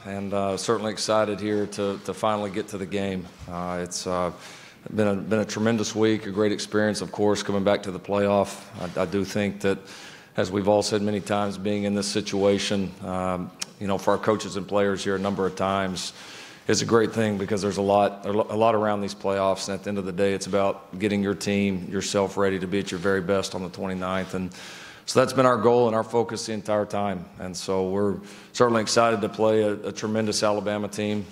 and certainly excited here to finally get to the game. It's been a tremendous week, a great experience, of course, coming back to the playoff. I do think that, as we've all said many times, being in this situation, for our coaches and players here a number of times is a great thing, because there's a lot around these playoffs, and at the end of the day, it's about getting your team, yourself ready to be at your very best on the 29th. And so that's been our goal and our focus the entire time. And so we're certainly excited to play a tremendous Alabama team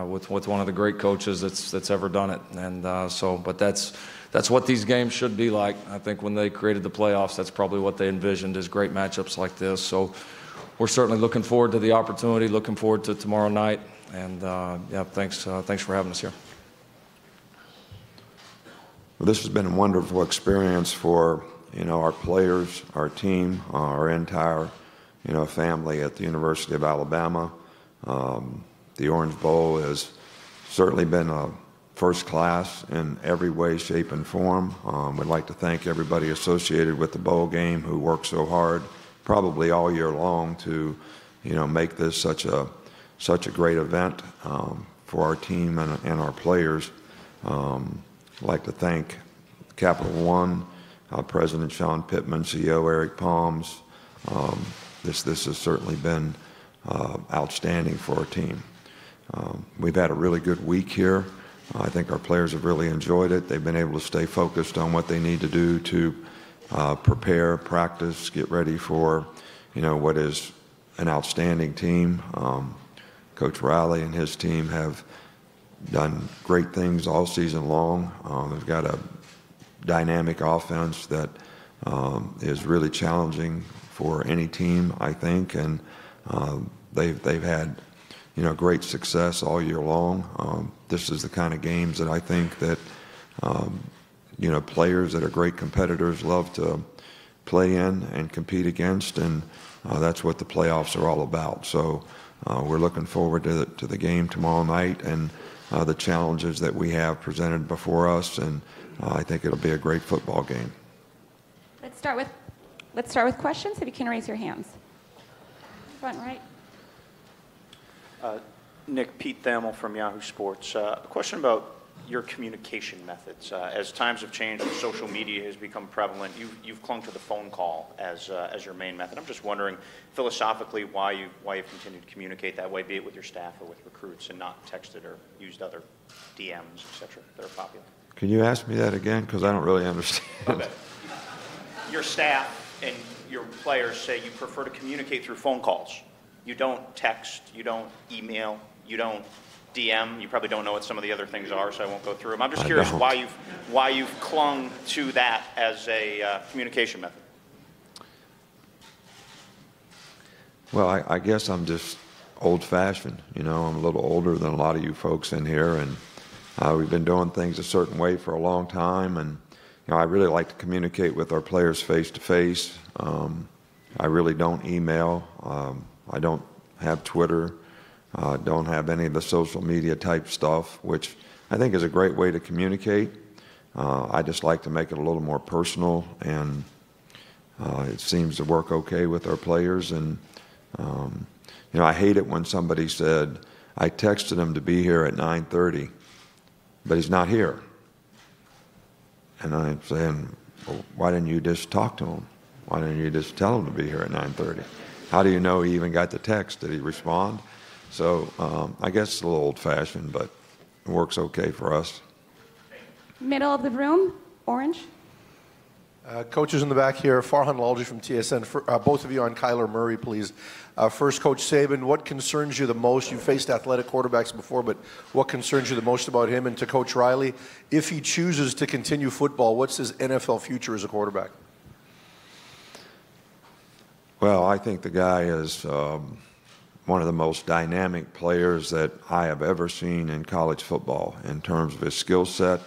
with one of the great coaches that's ever done it. And but that's what these games should be like. I think when they created the playoffs, that's probably what they envisioned, is great matchups like this. So we're certainly looking forward to the opportunity, looking forward to tomorrow night. And thanks for having us here. Well, this has been a wonderful experience for our players, our team, our entire family at the University of Alabama. The Orange Bowl has certainly been first class in every way, shape, and form. We'd like to thank everybody associated with the bowl game who worked so hard, probably all year long, to make this such a great event for our team and our players. I'd like to thank Capital One, President Sean Pittman, CEO Eric Palms. This has certainly been outstanding for our team. We've had a really good week here. I think our players have really enjoyed it. They've been able to stay focused on what they need to do to prepare, practice, get ready for what is an outstanding team. Coach Riley and his team have done great things all season long. They've got a dynamic offense that is really challenging for any team, I think, and they've had great success all year long. This is the kind of games that I think that players that are great competitors love to play in and compete against, and that's what the playoffs are all about. So we're looking forward to the game tomorrow night and the challenges that we have presented before us, and I think it'll be a great football game. Let's start with questions. If you can raise your hands. Front right. Nick, Pete Thamel from Yahoo Sports. A question about your communication methods. As times have changed, and social media has become prevalent, you've clung to the phone call as your main method. I'm just wondering, philosophically, why you've continued to communicate that way, be it with your staff or with recruits, and not texted or used other DMs, etc., that are popular. Can you ask me that again? Because I don't really understand. Okay. Your staff and your players say you prefer to communicate through phone calls. You don't text, you don't email, you don't DM. You probably don't know what some of the other things are, so I won't go through them. I'm just curious why you've clung to that as a communication method. Well, I guess I'm just old-fashioned. I'm a little older than a lot of you folks in here, and we've been doing things a certain way for a long time, and I really like to communicate with our players face-to-face. I really don't email. I don't have Twitter. Don't have any of the social media type stuff, which I think is a great way to communicate. I just like to make it a little more personal, and it seems to work okay with our players. And I hate it when somebody said, I texted him to be here at 9:30, but he's not here. And I'm saying, well, why didn't you just talk to him? Why didn't you just tell him to be here at 9:30? How do you know he even got the text? Did he respond? So I guess it's a little old-fashioned, but it works okay for us. Middle of the room, orange. Coaches in the back here, Farhan Lalji from TSN. Both of you on Kyler Murray, please. First, Coach Saban, what concerns you the most? You've faced athletic quarterbacks before, but what concerns you the most about him? And to Coach Riley, if he chooses to continue football, what's his NFL future as a quarterback? Well, I think the guy is one of the most dynamic players that I have ever seen in college football in terms of his skill set.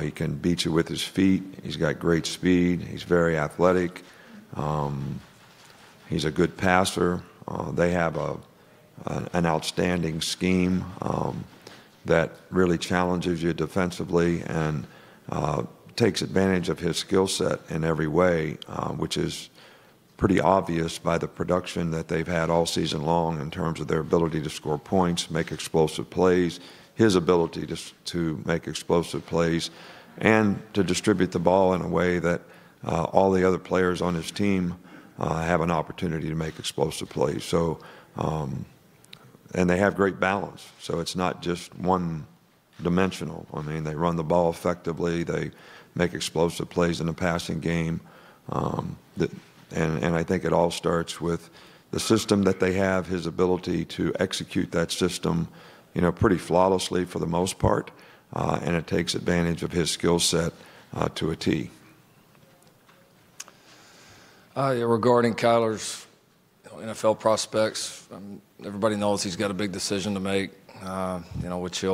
He can beat you with his feet. He's got great speed. He's very athletic. He's a good passer. They have an outstanding scheme that really challenges you defensively and takes advantage of his skill set in every way, which is pretty obvious by the production that they've had all season long in terms of their ability to score points, make explosive plays, his ability to make explosive plays, and to distribute the ball in a way that all the other players on his team have an opportunity to make explosive plays. So, and they have great balance. So it's not just one-dimensional. I mean, they run the ball effectively. They make explosive plays in the passing game. And I think it all starts with the system that they have, his ability to execute that system, pretty flawlessly for the most part, and it takes advantage of his skill set to a T. Regarding Kyler's NFL prospects, everybody knows he's got a big decision to make, which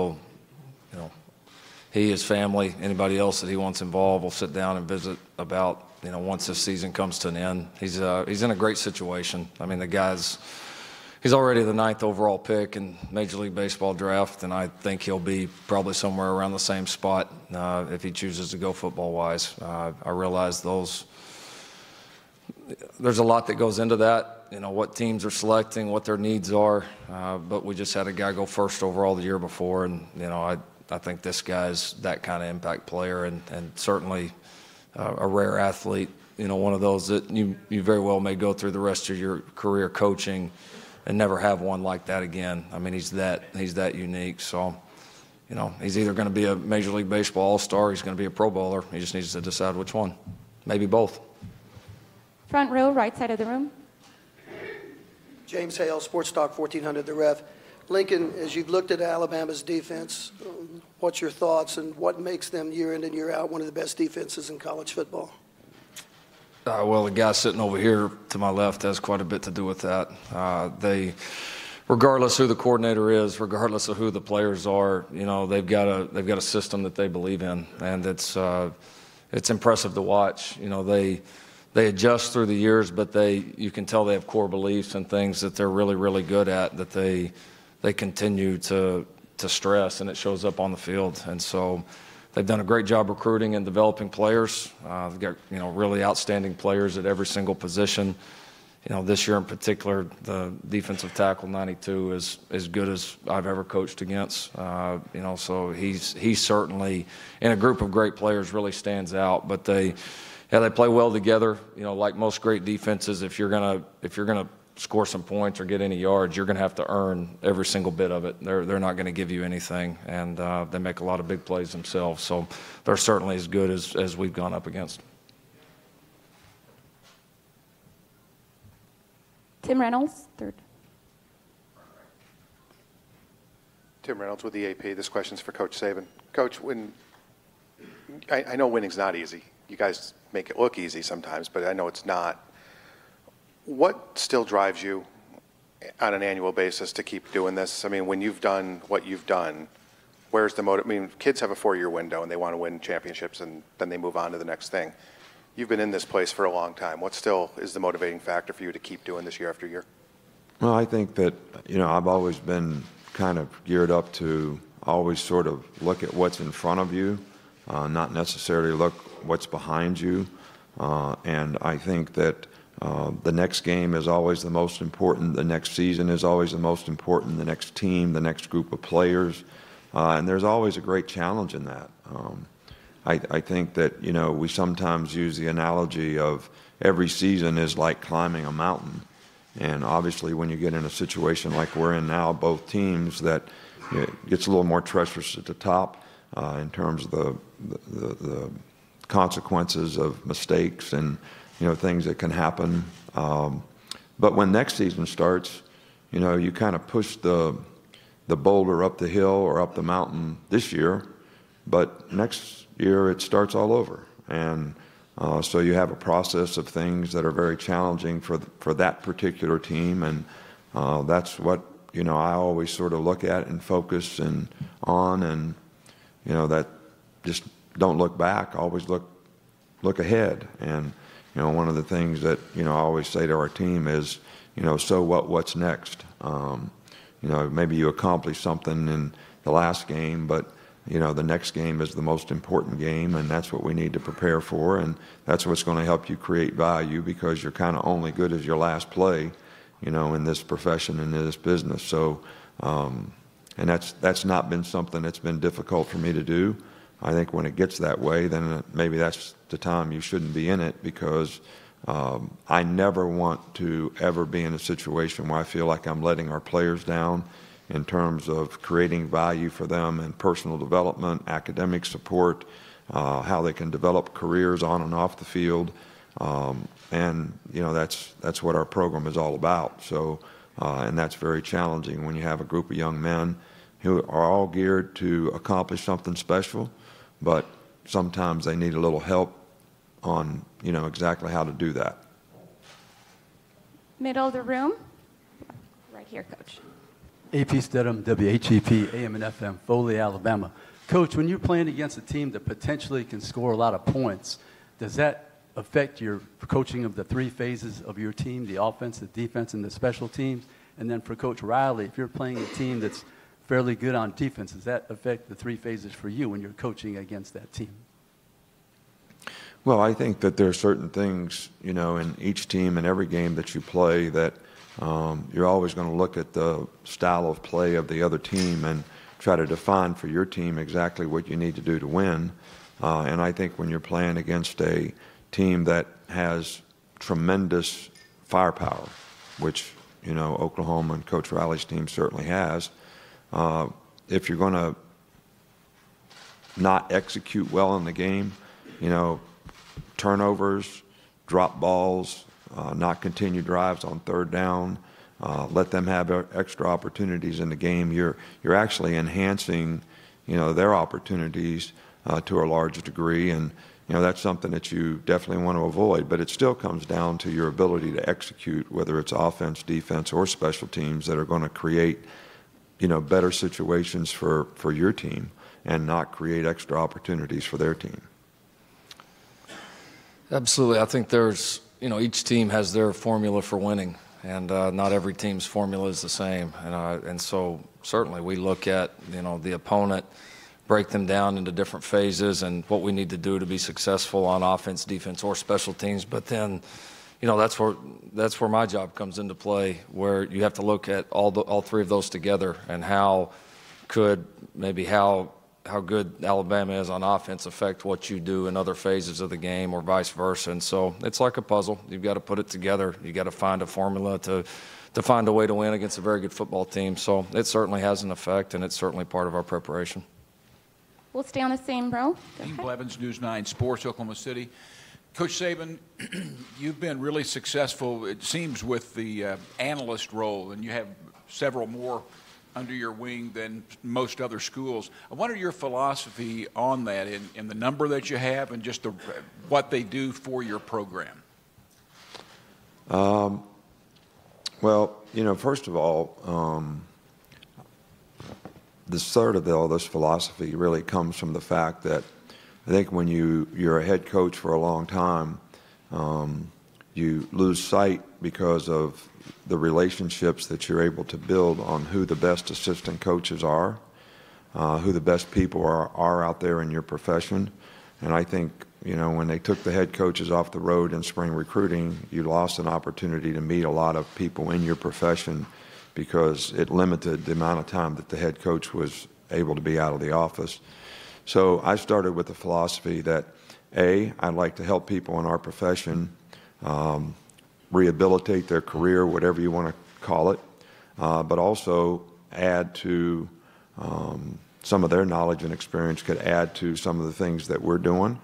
he, his family, anybody else that he wants involved will sit down and visit about, once this season comes to an end. He's in a great situation. I mean, he's already the 9th overall pick in Major League Baseball draft, and I think he'll be probably somewhere around the same spot if he chooses to go football-wise. I realize there's a lot that goes into that, what teams are selecting, what their needs are, but we just had a guy go first overall the year before, and, I think this guy's that kind of impact player and certainly a rare athlete, one of those that you very well may go through the rest of your career coaching and never have one like that again. I mean, he's that unique. So, he's either going to be a Major League Baseball All-Star or he's going to be a Pro Bowler. He just needs to decide which one. Maybe both. Front row, right side of the room. James Hale, Sports Talk 1400, The Ref. Lincoln, as you've looked at Alabama's defense, what's your thoughts and what makes them year in and year out one of the best defenses in college football? Well, the guy sitting over here to my left has quite a bit to do with that. Regardless who the coordinator is, regardless of who the players are, they've got a system that they believe in, and it's impressive to watch. They adjust through the years, but you can tell they have core beliefs and things that they're really, really good at that they continue to stress, and it shows up on the field. And so they've done a great job recruiting and developing players. They've got really outstanding players at every single position. This year in particular, the defensive tackle 92 is as good as I've ever coached against. So he's certainly in a group of great players really stands out. But they play well together. Like most great defenses, if you're gonna score some points or get any yards, you're going to have to earn every single bit of it. They're not going to give you anything, and they make a lot of big plays themselves. So they're certainly as good as we've gone up against. Tim Reynolds, third. Tim Reynolds with the AP. This question's for Coach Saban. Coach, I know winning's not easy. You guys make it look easy sometimes, but I know it's not. What still drives you on an annual basis to keep doing this? I mean, when you've done what you've done, where's the motive? I mean, kids have a 4-year window and they want to win championships and then they move on to the next thing. You've been in this place for a long time. What still is the motivating factor for you to keep doing this year after year? Well, I think that, I've always been kind of geared up to always sort of look at what's in front of you, not necessarily look what's behind you. And I think that the next game is always the most important. The next season is always the most important. The next team, the next group of players. And there's always a great challenge in that. I think that, we sometimes use the analogy of every season is like climbing a mountain. And obviously when you get in a situation like we're in now, both teams, that it gets a little more treacherous at the top in terms of the consequences of mistakes and things that can happen. But when next season starts, you kind of push the boulder up the hill or up the mountain this year, but next year it starts all over. And so you have a process of things that are very challenging for that particular team, and that's what I always sort of look at and focus on, and that just don't look back, always look ahead. And one of the things that I always say to our team is, so what's next? Maybe you accomplished something in the last game, but the next game is the most important game, and that's what we need to prepare for, and that's what's going to help you create value, because you're kind of only good as your last play, in this profession and in this business. So, and that's not been something that's been difficult for me to do. I think when it gets that way, then maybe that's the time you shouldn't be in it, because I never want to ever be in a situation where I feel like I'm letting our players down in terms of creating value for them in personal development, academic support, how they can develop careers on and off the field. And that's what our program is all about. So, and that's very challenging when you have a group of young men who are all geared to accomplish something special, but sometimes they need a little help on, exactly how to do that. Middle of the room. Right here, Coach. AP Stedham, WHEP, AM and FM, Foley, Alabama. Coach, when you're playing against a team that potentially can score a lot of points, does that affect your coaching of the three phases of your team, the offense, the defense, and the special teams? And then for Coach Riley, if you're playing a team that's fairly good on defense, does that affect the three phases for you when you're coaching against that team? Well, I think that there are certain things, in each team and every game that you play that you're always going to look at the style of play of the other team and try to define for your team exactly what you need to do to win. And I think when you're playing against a team that has tremendous firepower, which, Oklahoma and Coach Riley's team certainly has, if you're going to not execute well in the game, turnovers, drop balls, not continue drives on third down, let them have extra opportunities in the game, you're actually enhancing, their opportunities to a large degree, and that's something that you definitely want to avoid. But it still comes down to your ability to execute, whether it's offense, defense, or special teams, that are going to create, better situations for your team and not create extra opportunities for their team. Absolutely. I think there's, each team has their formula for winning, and not every team's formula is the same. And so certainly we look at, the opponent, break them down into different phases and what we need to do to be successful on offense, defense, or special teams. But then, that's where my job comes into play, where you have to look at all three of those together, and how good Alabama is on offense affect what you do in other phases of the game, or vice versa. And so it's like a puzzle. You've got to put it together. You've got to find a formula to find a way to win against a very good football team. So it certainly has an effect, and it's certainly part of our preparation. We'll stay on the same row. Dean Blevins, News 9 Sports, Oklahoma City. Coach Saban, you've been really successful, it seems, with the analyst role, and you have several more under your wing than most other schools. I wonder your philosophy on that, in the number that you have, and just what they do for your program. Well, first of all, the start of all this philosophy really comes from the fact that I think when you're a head coach for a long time, you lose sight, because of the relationships that you're able to build, on who the best assistant coaches are, who the best people are out there in your profession. And I think, when they took the head coaches off the road in spring recruiting, you lost an opportunity to meet a lot of people in your profession, because it limited the amount of time that the head coach was able to be out of the office. So I started with the philosophy that, I'd like to help people in our profession rehabilitate their career, whatever you want to call it, but also add to some of their knowledge and experience, could add to some of the things that we're doing.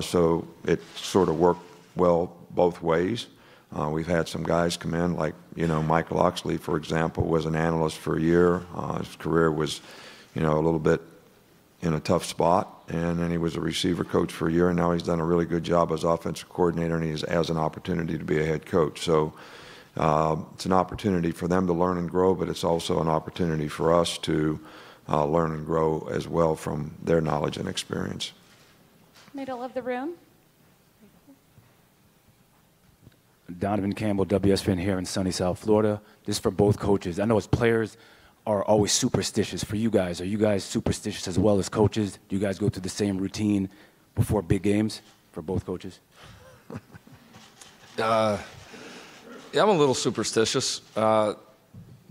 So it sort of worked well both ways. We've had some guys come in, like, Michael Oxley, for example, was an analyst for a year. His career was, a little bit in a tough spot, and then he was a receiver coach for a year, and now he's done a really good job as offensive coordinator, and he has an opportunity to be a head coach. So it's an opportunity for them to learn and grow, but it's also an opportunity for us to learn and grow as well from their knowledge and experience. Middle of the room. Donovan Campbell, WSPN here in sunny South Florida. This is for both coaches. I know as players, are always superstitious for you guys. Are you guys superstitious as well as coaches? Do you guys go through the same routine before big games for both coaches? Yeah, I'm a little superstitious. The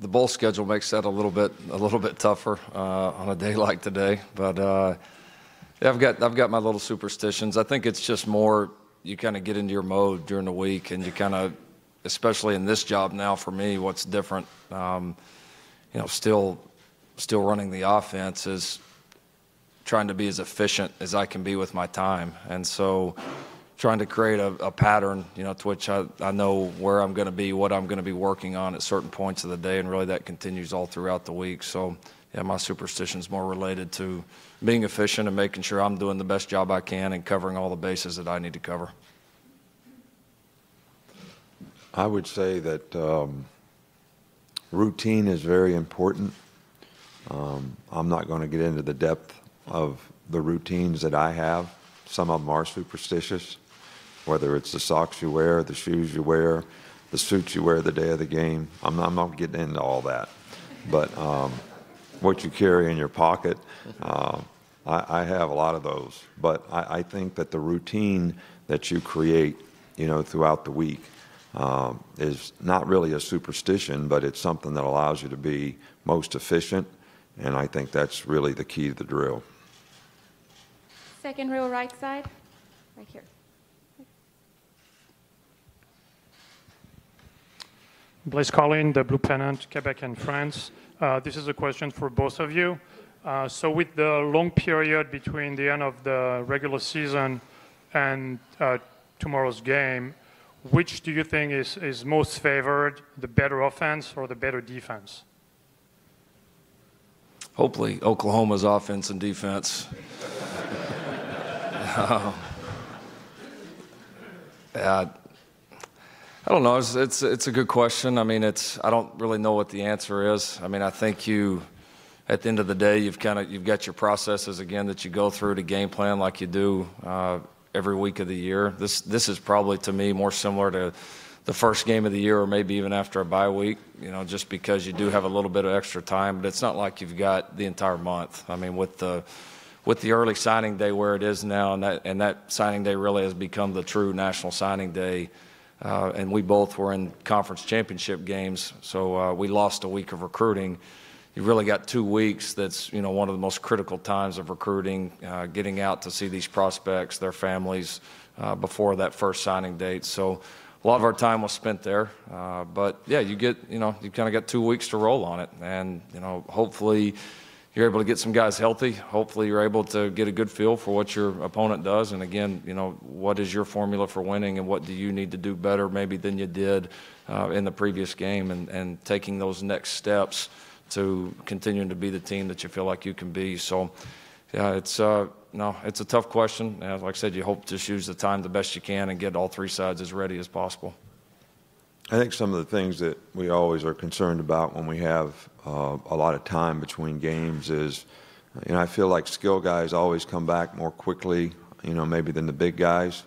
bowl schedule makes that a little bit tougher on a day like today. But yeah, I've got my little superstitions. I think it's just more you kind of get into your mode during the week, and you kind of, especially in this job now for me, what's different, still running the offense is trying to be as efficient as I can be with my time, and so trying to create a pattern, to which I know where I'm going to be, what I'm going to be working on at certain points of the day, and really that continues all throughout the week. So, yeah, my superstition's more related to being efficient and making sure I'm doing the best job I can and covering all the bases that I need to cover. I would say that routine is very important. I'm not going to get into the depth of the routines that I have. Some of them are superstitious, whether it's the socks you wear, the shoes you wear, the suits you wear the day of the game. I'm not getting into all that. But what you carry in your pocket, I have a lot of those. But I think that the routine that you create, throughout the week is not really a superstition, but it's something that allows you to be most efficient. And I think that's really the key to the drill. Second row, right side, right here. Blaise Collin, the Blue Pennant, Quebec and France. This is a question for both of you. So with the long period between the end of the regular season and tomorrow's game, which do you think is most favored, the better offense or the better defense? Hopefully, Oklahoma's offense and defense. Yeah, I don't know. It's a good question. I mean, I don't really know what the answer is. I mean, I think at the end of the day, you've got your processes again that you go through to game plan like you do every week of the year. This is probably to me more similar to the first game of the year, or maybe even after a bye week. Just because you do have a little bit of extra time, but it's not like you've got the entire month. I mean, with the early signing day where it is now, and that signing day really has become the true national signing day. And we both were in conference championship games, so we lost a week of recruiting. You really got 2 weeks. That's one of the most critical times of recruiting, getting out to see these prospects, their families, before that first signing date. So a lot of our time was spent there. But yeah, you kind of got 2 weeks to roll on it, and hopefully you're able to get some guys healthy. Hopefully you're able to get a good feel for what your opponent does. And again, what is your formula for winning, and what do you need to do better maybe than you did in the previous game, and taking those next steps to continuing to be the team that you feel like you can be. So yeah, it's a tough question. Like I said, you hope to just use the time the best you can and get all three sides as ready as possible. I think some of the things that we always are concerned about when we have a lot of time between games is, I feel like skill guys always come back more quickly, maybe than the big guys.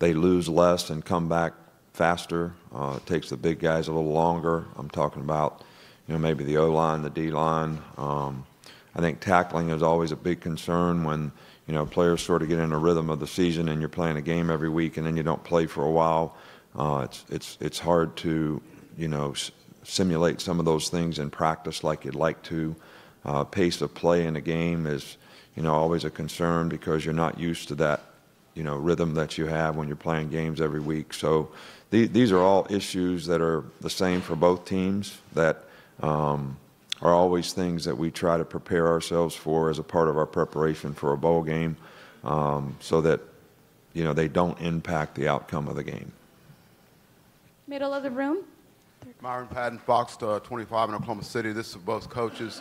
They lose less and come back faster. It takes the big guys a little longer. I'm talking about, maybe the O-line, the D-line. I think tackling is always a big concern when, players sort of get in a rhythm of the season and you're playing a game every week and then you don't play for a while. It's hard to, simulate some of those things in practice like you'd like to. Pace of play in a game is, always a concern because you're not used to that, rhythm that you have when you're playing games every week. So these are all issues that are the same for both teams that are always things that we try to prepare ourselves for as a part of our preparation for a bowl game, so that, they don't impact the outcome of the game. Middle of the room. Myron Patton, Fox 25 in Oklahoma City. This is for both coaches.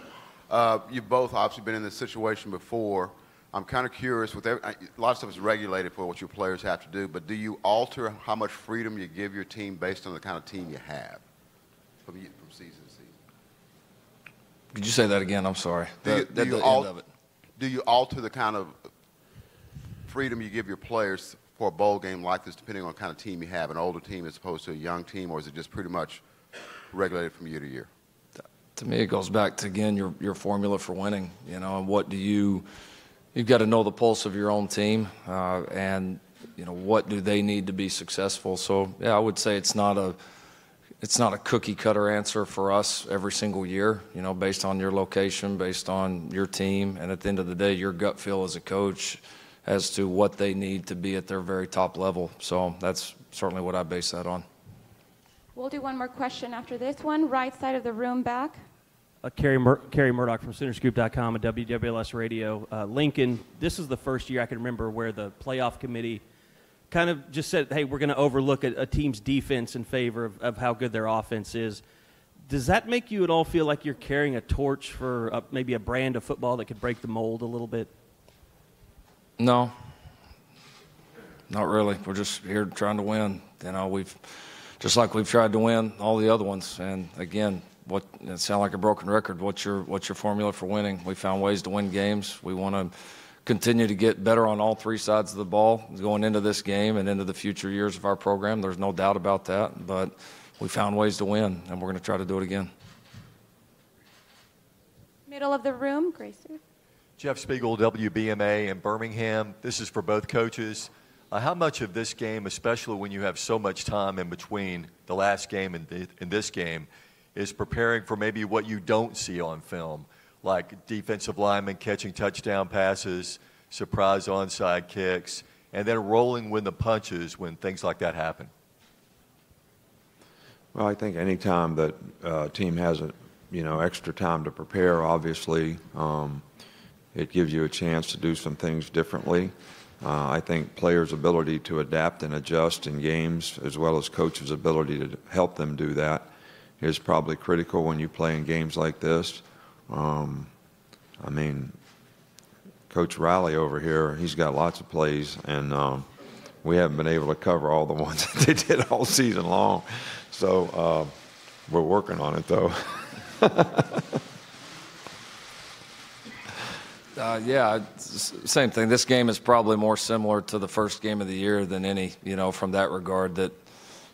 You've both obviously been in this situation before. I'm kind of curious, a lot of stuff is regulated for what your players have to do, but do you alter how much freedom you give your team based on the kind of team you have from season to season? Could you say that again? I'm sorry. Do you alter the kind of freedom you give your players for a bowl game like this, depending on the kind of team you have, an older team as opposed to a young team, or is it just pretty much regulated from year to year? To me, it goes back to, again, your formula for winning, you know, and what do you've got to know the pulse of your own team, and, you know, what do they need to be successful. So, yeah, I would say it's not a cookie cutter answer for us every single year, you know, based on your location, based on your team, and at the end of the day, your gut feel as a coach as to what they need to be at their very top level. So that's certainly what I base that on. We'll do one more question after this one. Right side of the room back. Kerry Murdoch from SoonersGroup.com and WWLS Radio. Lincoln, this is the first year I can remember where the playoff committee kind of just said, hey, we're going to overlook a team's defense in favor of how good their offense is. Does that make you at all feel like you're carrying a torch for maybe a brand of football that could break the mold a little bit? No, not really. We're just here trying to win. You know, just like we've tried to win all the other ones. And again, it sounds like a broken record. What's your formula for winning? We found ways to win games. We want to continue to get better on all three sides of the ball going into this game and into the future years of our program. There's no doubt about that. But we found ways to win, and we're going to try to do it again. Middle of the room, Gracer. Jeff Spiegel, WBMA in Birmingham. This is for both coaches. How much of this game, especially when you have so much time in between the last game and this game, is preparing for maybe what you don't see on film, like defensive linemen catching touchdown passes, surprise onside kicks, and then rolling with the punches when things like that happen? Well, I think any time that a team has extra time to prepare, obviously, it gives you a chance to do some things differently. I think players' ability to adapt and adjust in games, as well as coaches' ability to help them do that, is probably critical when you play in games like this. I mean, Coach Riley over here, he's got lots of plays, and we haven't been able to cover all the ones that they did all season long. So we're working on it, though. Yeah, same thing. This game is probably more similar to the first game of the year than any, from that regard. That,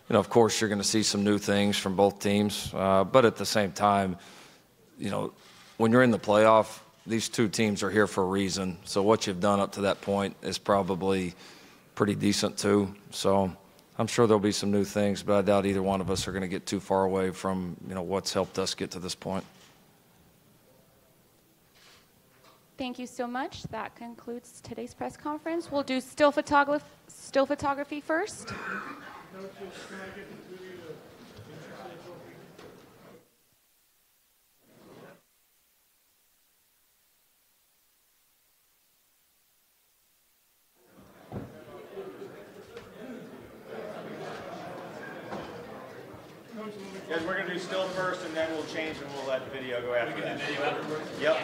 of course, you're going to see some new things from both teams. But at the same time, when you're in the playoff, these two teams are here for a reason. So what you've done up to that point is probably pretty decent, too. So I'm sure there'll be some new things, but I doubt either one of us are going to get too far away from, what's helped us get to this point. Thank you so much. That concludes today's press conference. We'll do still photography first. Guys, we're going to do still first, and then we'll change, and we'll let video go after that. Yep.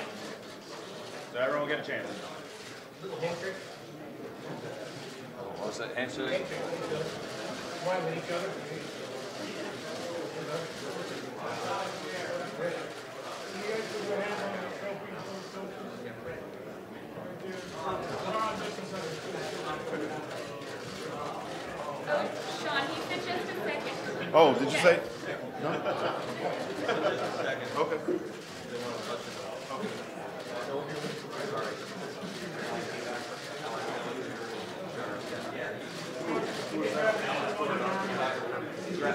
So everyone will get a chance. What was that, handshake? Sean, he said just a second. Oh, did you say? No? Okay.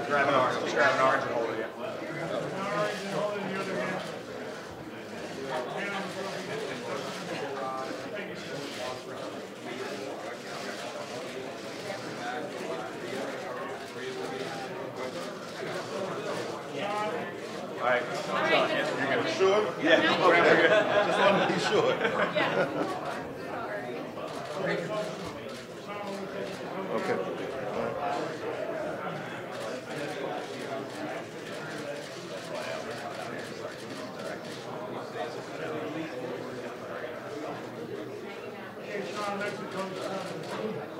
Grab an orange. Just grab an orange and hold it. All right. You're good. Sure? Yeah. Okay. Just wanted to be sure. Okay.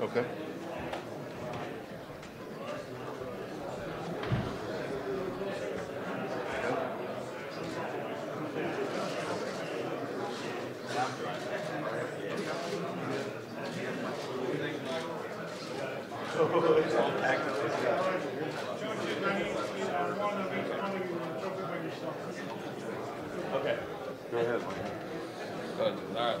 Okay. Go ahead. All right.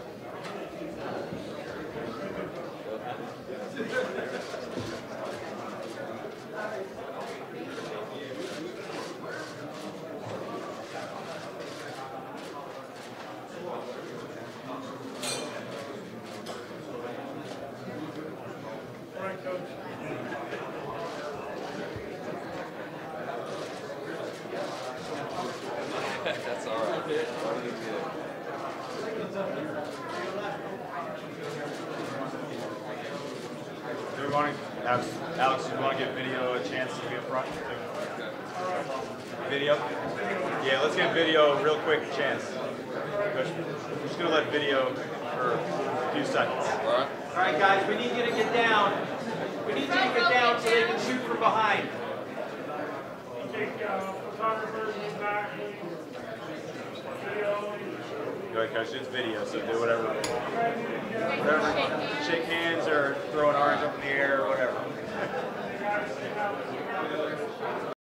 That's all right. Good morning. Alex, you want to give video a chance to be up front? Video? Yeah, let's get video real quick chance. We're just going to let video for a few seconds. All right, guys, we need you to get down. We need you to get down so they can shoot from behind. Take photographers in the back, video. Go ahead, Coach. It's video, so do whatever. Shake hands or throw an orange up in the air or whatever.